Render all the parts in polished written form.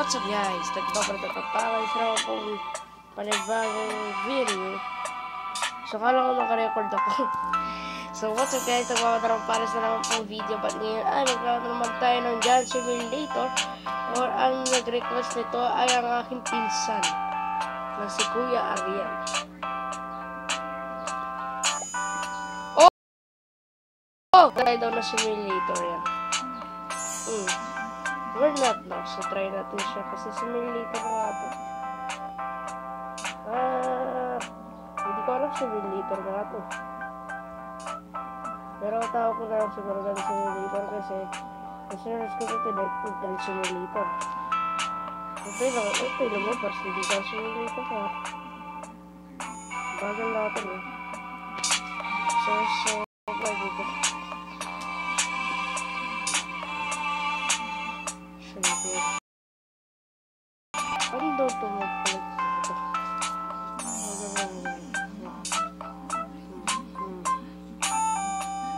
What's up guys? Nagpapalit sa akong panibagong video. So kala ko naka-record ako. So what's up guys? Nagpapalit sa naman pong video. But ngayon ay magkaroon naman tayo ng Gun Simulator. Or ang nag-request nito ay ang aking pinsan na si Kuya Ariel. Oh! Try daw na simulator yan. We're not now, so try natin siya kasi simulator nga ito. Hindi ko alam simulator nga ito. Pero tawag ko na lang siguro ng simulator kasi search ko ito ng simulator. Okay lang mo, pero hindi ka simulator ka. Bagal natin eh. So, okay dito. Ano daw ito magpalit ito?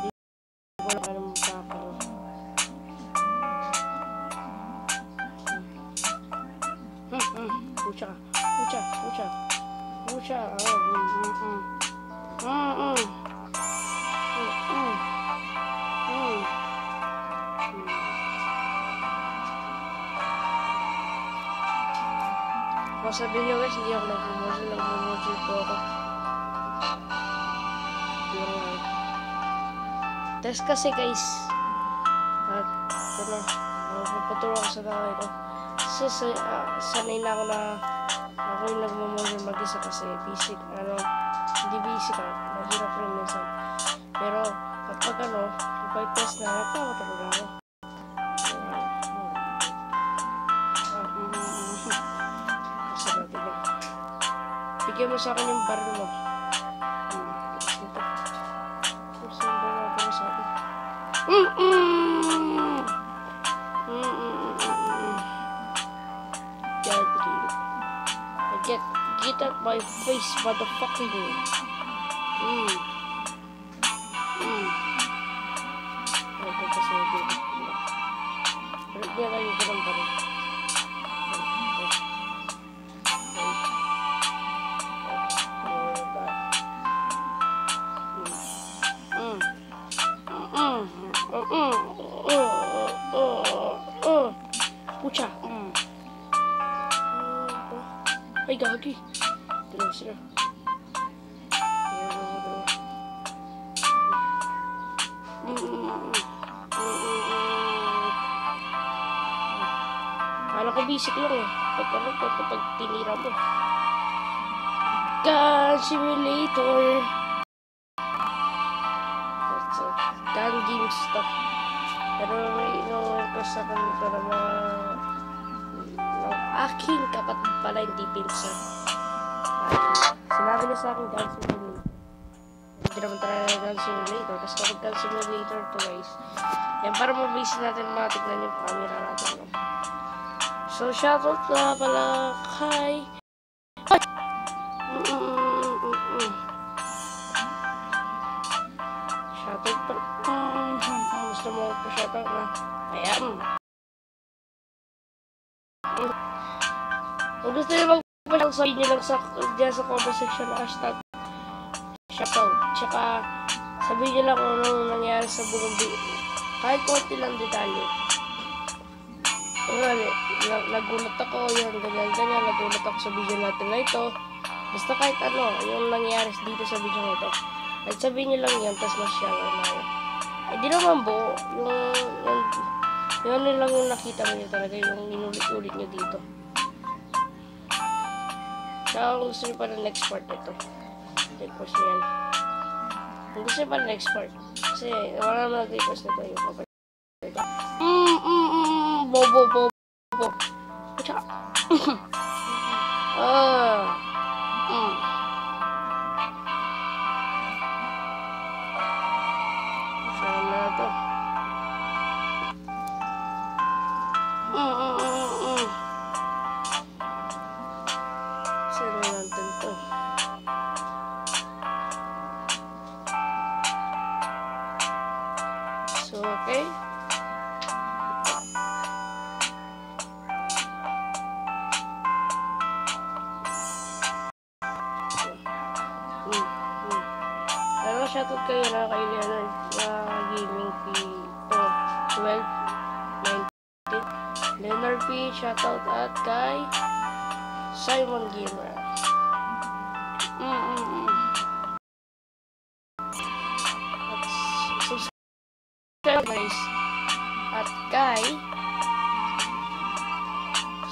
Hindi ko lang alam magkakaroon. Pucha. Sabihin nyo guys, hindi ako nag-emoji po ako. Test kasi guys. At ito na, magpapaturo ako sa tao ito. Kasi sanay na ako na ako yung nag-emoji mag-isa kasi basic, hindi basic mahirap rin minsan. Pero kapag kapag test na, nagpapaturo ako. Bigyan mo sa akin yung baril mo. Tapos nito. Tapos yung baril mo sa akin. Get out my face, motherfucking. Ito kasi dito. Pero hindi na yung ganang baril. Pucha. Ay, gagi. Dalawa sila. Kala ko basic lang eh. Pag tinira mo. Gun Simulator. That's a gun game stuff. Pero ino-request ako nito ng mga aking kapatid pala, hindi pinsan. Sinabi na sa akin Gun Simulator. Hindi naman talaga Gun Simulator. Kasi kapag Gun Simulator to guys, yan para mabase natin matignan yung camera natin. So shoutout na pala kay shoutout pa. Gusto mo po shoutout na? Ayan. Kung gusto nyo magpapasal, sabihin nyo lang dyan sa comment section na hashtag shoutout. Tsaka sabihin nyo lang kung anong nangyari sa buong video. Kahit konti lang detalye. Nagulat ako, ganyan, nagulat ako sa video natin na ito. Basta kahit yung nangyari dito sa video na ito. Kahit sabihin nyo lang yan, tapos na-share na yun. Di naman buo. Yung lang yung nakita nyo talaga, yung inulit-ulit nyo dito. Kaya kung gusto nyo pa ng next part ito, request nyo yan. Kung gusto nyo pa ng next part, kasi wala naman nag-request nito yung kapag Bobo. Pucha. Saan na ito? Saan na natin ito? So, okay. shoutout kayo na kay Leonard Gaming P12 19. Leonard P, shoutout at kay Simon Gamer. At subscribe guys. At kay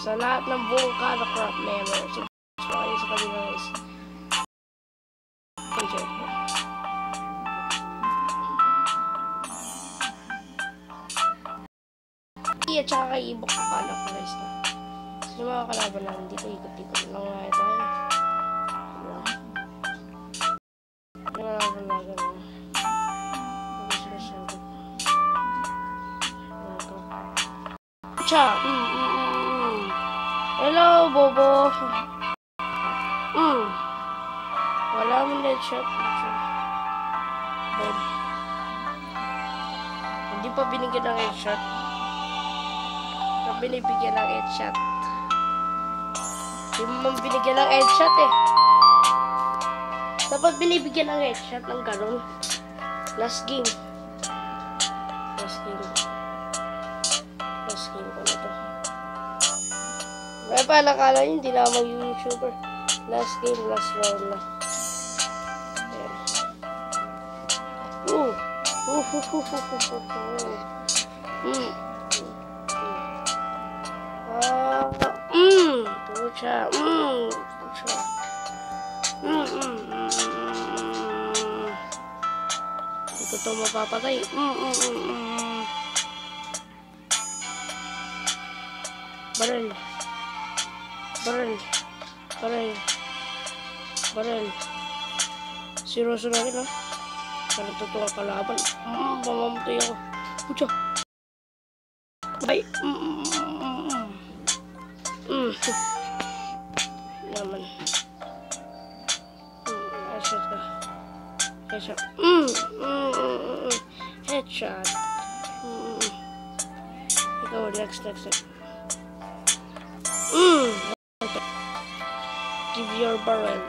sa lahat ng buong Kalacraft member, subscribe kayo sa kanila guys. Enjoy po. At saka kay Ibok ko kala ko guys na. So yung mga kalaban namin dito, ikot-ikot lang nga ito. Yung kalaban na gano'n. Cha! Hello, Bobo! Wala mo na shot. Hindi pa binigyan ng headshot. Binibigyan ng headshot. Hindi mo binigyan ng headshot eh. Dapat binibigyan ng headshot ng ganun. Last game. Last game ko na to. May pa nakala nyo, hindi na mag-YouTuber. Last game, last round na. Ayan. Pucha. Hindi ko ito mapapatay. Barel. Seryoso na rin ha. Parang totoo ang kalaban. Mamamatay ako. Pucha. Bye. Naman. Headshot ka. Headshot. Headshot. Ikaw, next. Give your barrel.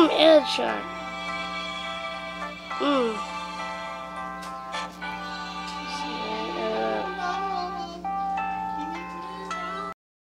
Headshot.